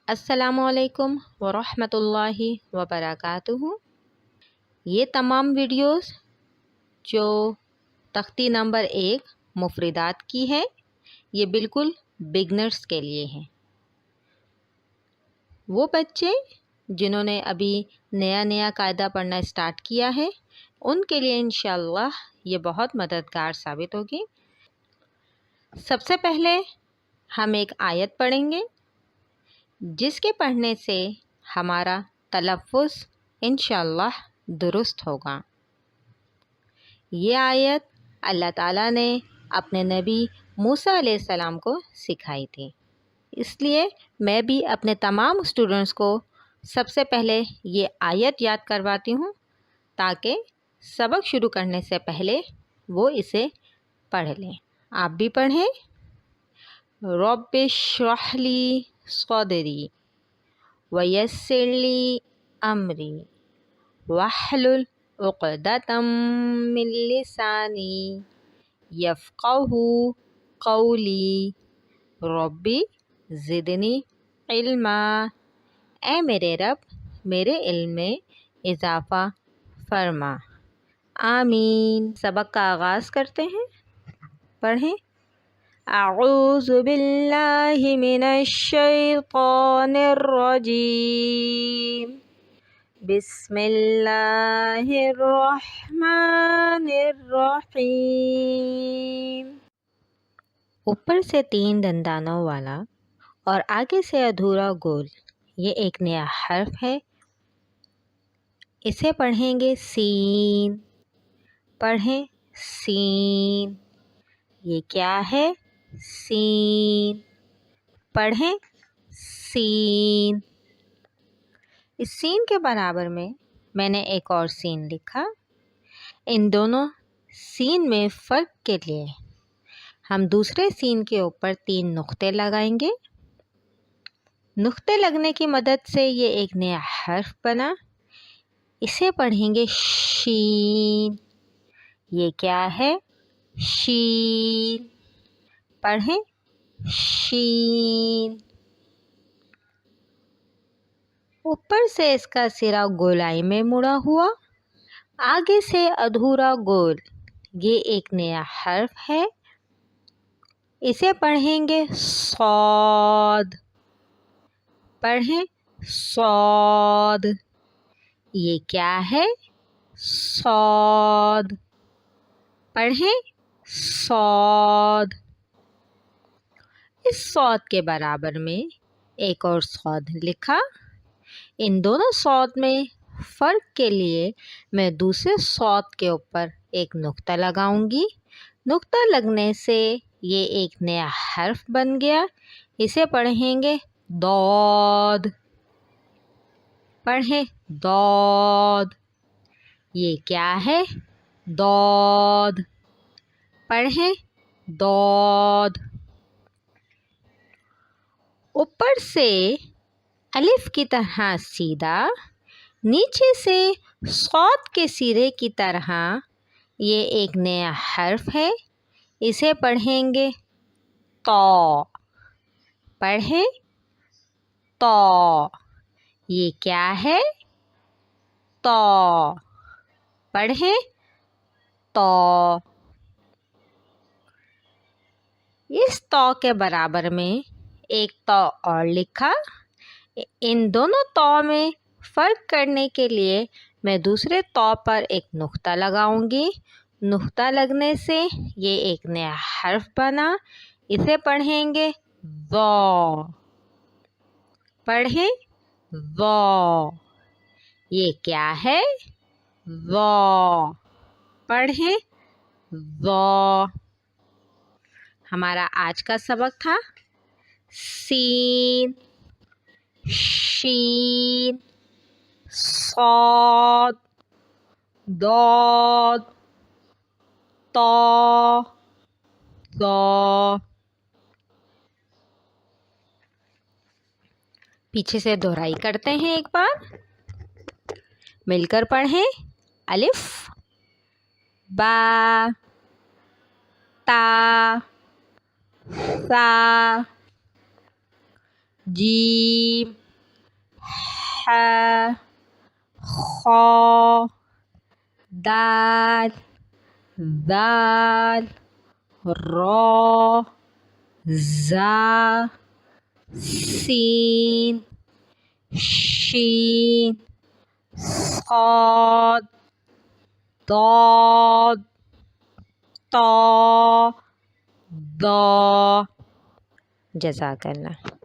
السلام علیکم ورحمۃ اللہ وبرکاتہ۔ یہ تمام ویڈیوز جو تختی نمبر 1 مفردات کی ہے، یہ بالکل بگنرز کے لیے ہیں۔ وہ بچے جنہوں نے ابھی نیا قاعدہ پڑھنا اسٹارٹ کیا ہے، ان کے لیے انشاءاللہ یہ بہت مددگار ثابت ہوگی۔ سب سے پہلے ہم ایک آیت پڑھیں گے جس کے پڑھنے سے ہمارا تلفظ انشاءاللہ درست ہوگا۔ یہ آیت اللہ تعالیٰ نے اپنے نبی موسیٰ علیہ السلام کو سکھائی تھی، اس لیے میں بھی اپنے تمام اسٹوڈنٹس کو سب سے پہلے یہ آیت یاد کرواتی ہوں تاکہ سبق شروع کرنے سے پہلے وہ اسے پڑھ لیں۔ آپ بھی پڑھیں۔ رب اشرح لی صدری ویسر لی امری واحلل عقدۃ من لسانی یفقہوا قولی ربی زدنی علما۔ اے میرے رب، میرے علم میں اضافہ فرما۔ آمین۔ سبق کا آغاز کرتے ہیں۔ پڑھیں۔ اعوذ باللہ من الشیطان الرجیم، بسم اللہ الرحمن الرحیم۔ اوپر سے 3 دندانوں والا اور آگے سے ادھورا گول، یہ ایک نیا حرف ہے۔ اسے پڑھیں گے سین۔ پڑھیں سین۔ یہ کیا ہے؟ سین۔ پڑھیں سین۔ اس سین کے برابر میں نے ایک اور سین لکھا۔ ان دونوں سین میں فرق کے لیے ہم دوسرے سین کے اوپر 3 نقطے لگائیں گے۔ نقطے لگنے کی مدد سے یہ ایک نیا حرف بنا۔ اسے پڑھیں گے شین۔ یہ کیا ہے؟ شین۔ پڑھیں شین۔ اوپر سے اس کا سرا گولائی میں مڑا ہوا، آگے سے ادھورا گول، یہ ایک نیا حرف ہے۔ اسے پڑھیں گے صاد۔ پڑھیں صاد۔ یہ کیا ہے؟ صاد۔ پڑھیں صاد۔ اس صاد کے برابر میں ایک اور صاد لکھا۔ ان دونوں صاد میں فرق کے لیے میں دوسرے صاد کے اوپر ایک نقطہ لگاؤں گی۔ نقطہ لگنے سے یہ ایک نیا حرف بن گیا۔ اسے پڑھیں گے ضاد۔ پڑھیں ضاد۔ یہ کیا ہے؟ ضاد۔ پڑھیں ضاد۔ اوپر سے الف کی طرح سیدھا، نیچے سے صاد کے سرے کی طرح یہ ایک نیا حرف ہے۔ اسے پڑھیں گے طا۔ پڑھیں طا۔ یہ کیا ہے؟ طا۔ پڑھیں طا۔ اس طا کے برابر میں ایک طا اور لکھا۔ ان دونوں طا میں فرق کرنے کے لیے میں دوسرے طا پر ایک نقطہ لگاؤں گی۔ نقطہ لگنے سے یہ ایک نیا حرف بنا۔ اسے پڑھیں گے ذا۔ پڑھیں ذا۔ یہ کیا ہے؟ ذا۔ پڑھیں ذا۔ ہمارا آج کا سبق تھا سین، شین، صاد، ضاد، طا، ذا۔ پیچھے سے دہرائی کرتے ہیں ایک بار، مل کر پڑھیں۔ الف، با، تا، سا، جیم، ح، خ، دال، ذال، را، زا، سین، شین، صاد، ضاد، طا، ضا. جزاک اللہ.